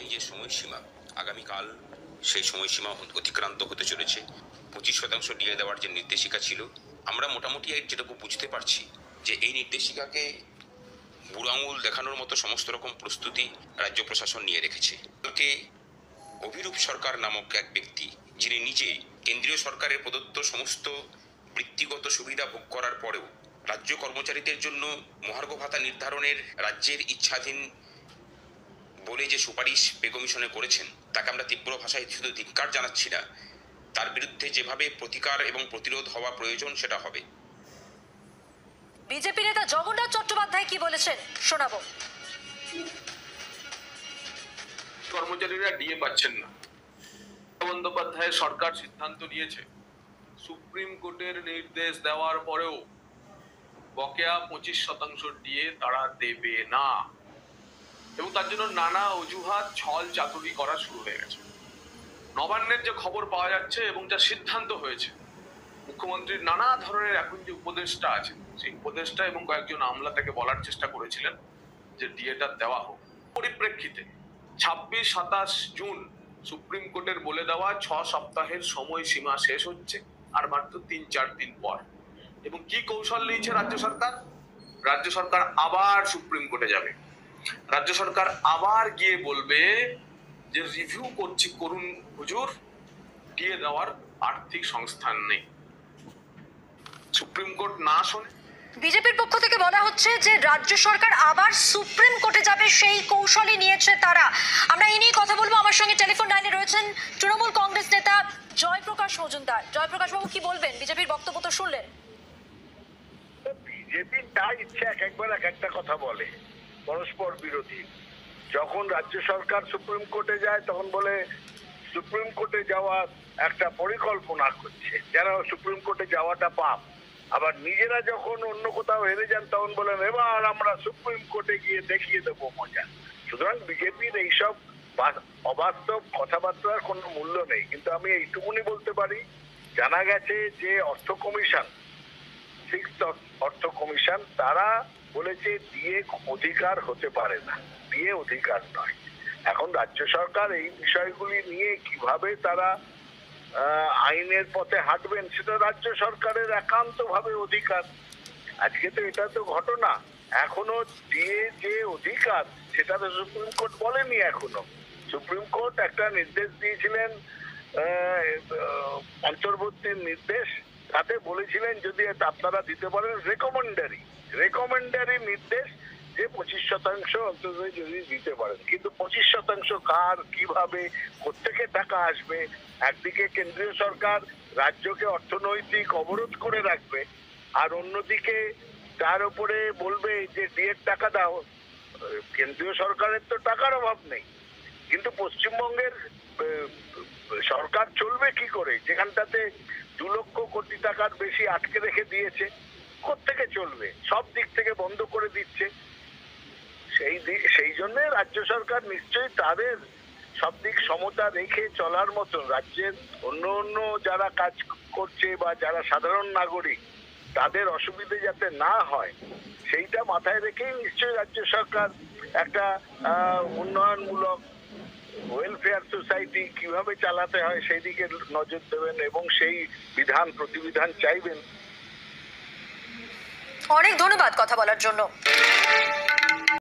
এই যে সময়সীমা, আগামীকাল সেই সময়সীমা অতিক্রান্ত হতে চলেছে। 25% ডিএ দেওয়ার যে নির্দেশিকা ছিল, আমরা মোটামুটি যেটুকু বুঝতে পারছি যে এই নির্দেশিকাকে বুড়ো আঙুল দেখানোর মতো সমস্ত রকম প্রস্তুতি রাজ্য প্রশাসন নিয়ে রেখেছে। কালকে অভিরূপ সরকার নামক এক ব্যক্তি, যিনি নিজেই কেন্দ্রীয় সরকারের প্রদত্ত সমস্ত বৃত্তিগত সুবিধা ভোগ করার পরেও রাজ্য কর্মচারীদের জন্য মহার্ঘ ভাতা নির্ধারণের রাজ্যের ইচ্ছাধীন বলে যে সুপারিশ পে কমিশনে করেছেন, তাকে আমরা তীব্র ভাষায় শুধু ধিক্কার জানাচ্ছি না, তার বিরুদ্ধে যেভাবে প্রতিকার এবং প্রতিরোধ হওয়া প্রয়োজন সেটা হবে। বিজেপি নেতা জগন্নাথ চট্টোপাধ্যায় কি বলেছেন শোনাবো। কর্মচারীরা ডিএ পাচ্ছেন না। বন্দ্যোপাধ্যায়ের সরকার সিদ্ধান্ত নিয়েছে সুপ্রিম কোর্টের নির্দেশ দেওয়ার পরেও বকেয়া 25% ডিএ তারা দেবে না, এবং তার জন্য নানা অজুহাত ছল চাতুরি করা শুরু হয়ে গেছে। নবান্নের যে খবর পাওয়া যাচ্ছে এবং যা সিদ্ধান্ত হয়েছে, মুখ্যমন্ত্রীর নানা ধরনের এখন যে উপদেষ্টা আছে, সেই উপদেষ্টা এবং কয়েকজন আমলা তাকে বলার চেষ্টা করেছিলেন যে ডিএটা দেওয়া হোক। পরিপ্রেক্ষিতে 26-27 জুন সুপ্রিম কোর্টের বলে দেওয়া 6 সপ্তাহের সময়সীমা শেষ হচ্ছে আর মাত্র 3-4 দিন পর। এবং কি কৌশল নিয়েছে রাজ্য সরকার? রাজ্য সরকার আবার সুপ্রিম কোর্টে যাবে। রাজ্য সরকার আবার গিয়ে বলবে যে রিভিউ করুন হুজুর, ডিএ দেওয়ার আর্থিক সংস্থান নেই। সুপ্রিম কোর্ট না শোনে। বিজেপির পক্ষ থেকে বলা হচ্ছে যে রাজ্য সরকার আবার সুপ্রিম কোর্টে যাবে, সেই কৌশলই নিয়েছে তারা। আমরা এই নিয়ে কথা বলবো। আমার সঙ্গে টেলিফোন লাইনে রয়েছেন তৃণমূল কংগ্রেস নেতা জয়প্রকাশ মজুমদার। জয়প্রকাশ বাবু, কি বলবেন? বিজেপির বক্তব্য তো শুনলেন। বিজেপি তা ইচ্ছা একবার একটা কথা বলে, পরস্পর বিরোধী। যখন রাজ্য সরকার সুপ্রিম কোর্টে যায় তখন বলে সুপ্রিম কোর্টে যাওয়ার একটা পরিকল্পনা করছে, যারা সুপ্রিম কোর্টে যাওয়াটা পাপ। আবার নিজেরা যখন অন্য কোথাও হেরে যান তখন বলেন এবার আমরা সুপ্রিম কোর্টে গিয়ে দেখিয়ে দেবো মজা। সুতরাং বিজেপির এইসব অবাস্তব কথাবার্তার কোনো মূল্য নেই। কিন্তু আমি এইটুকুনি বলতে পারি, জানা গেছে যে অর্থ কমিশন, 6th অর্থ কমিশন, তারা বলেছে ডিএ অধিকার হতে পারে না, ডিএ অধিকার নয়। এখন রাজ্য সরকার এই বিষয়গুলি নিয়ে কিভাবে তারা আইনের পথে হাঁটবেন সেটা রাজ্য সরকারের একান্তভাবে অধিকার। আজকে তো এটা তো ঘটনা, এখনো ডিএ যে অধিকার সেটা তো সুপ্রিম কোর্ট বলেনি। এখনো সুপ্রিম কোর্ট একটা নির্দেশ দিয়েছিলেন, অন্তর্বর্তীর নির্দেশ, তাতে বলেছিলেন যদি আপনারা দিতে পারেন রেকমেন্ডারি নির্দেশ যে 25% অন্তত যদি দিতে পারেন। কিন্তু 25% কার, কিভাবে, কোত্থেকে টাকা আসবে? একদিকে কেন্দ্রীয় সরকার রাজ্যকে অর্থনৈতিক অবরোধ করে রাখবে, আর অন্যদিকে তার উপরে বলবে যে ডিএর টাকা দাও। কেন্দ্রীয় সরকারের তো টাকার অভাব নেই, কিন্তু পশ্চিমবঙ্গের সরকার চলবে কি করে যেখানটাতে 2 লক্ষ কোটি টাকার বেশি আটকে রেখে দিয়েছে? কোত্থেকে চলবে? সব দিক থেকে বন্ধ করে দিচ্ছে। সেই জন্য রাজ্য সরকার নিশ্চয়ই তাদের সব দিক সমতা রেখে চলার মতন, রাজ্যের অন্য যারা কাজ করছে বা যারা সাধারণ নাগরিক তাদের অসুবিধে যাতে না হয় সেইটা মাথায় রেখেই নিশ্চয়ই রাজ্য সরকার একটা উন্নয়নমূলক ওয়েলফেয়ার সোসাইটি কিভাবে চালাতে হয় সেই দিকে নজর দেবেন এবং সেই বিধান প্রতিবিধান চাইবেন। অনেক ধন্যবাদ কথা বলার জন্য।